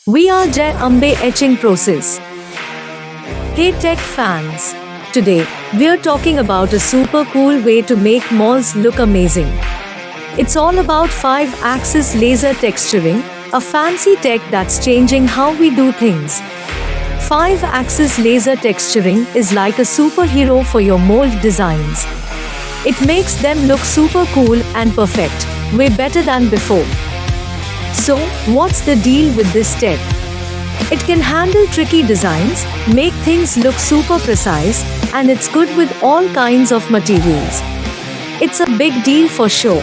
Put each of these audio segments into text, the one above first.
We are Ambay etching process. Hey tech fans! Today, we're talking about a super cool way to make moulds look amazing. It's all about 5-axis laser texturing, a fancy tech that's changing how we do things. 5-axis laser texturing is like a superhero for your mold designs. It makes them look super cool and perfect, way better than before. So, what's the deal with this tech? It can handle tricky designs, make things look super precise, and it's good with all kinds of materials. It's a big deal for sure.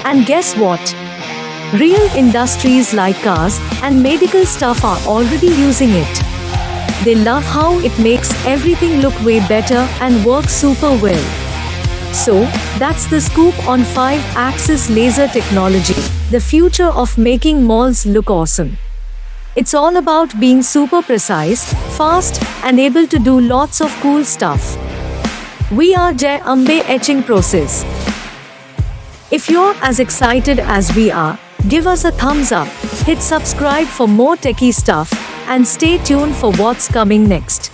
And guess what? Real industries like cars and medical stuff are already using it. They love how it makes everything look way better and works super well. So, that's the scoop on 5-axis laser technology, the future of making moulds look awesome. It's all about being super precise, fast, and able to do lots of cool stuff. We are Ambay etching process. If you're as excited as we are, give us a thumbs up, hit subscribe for more techie stuff, and stay tuned for what's coming next.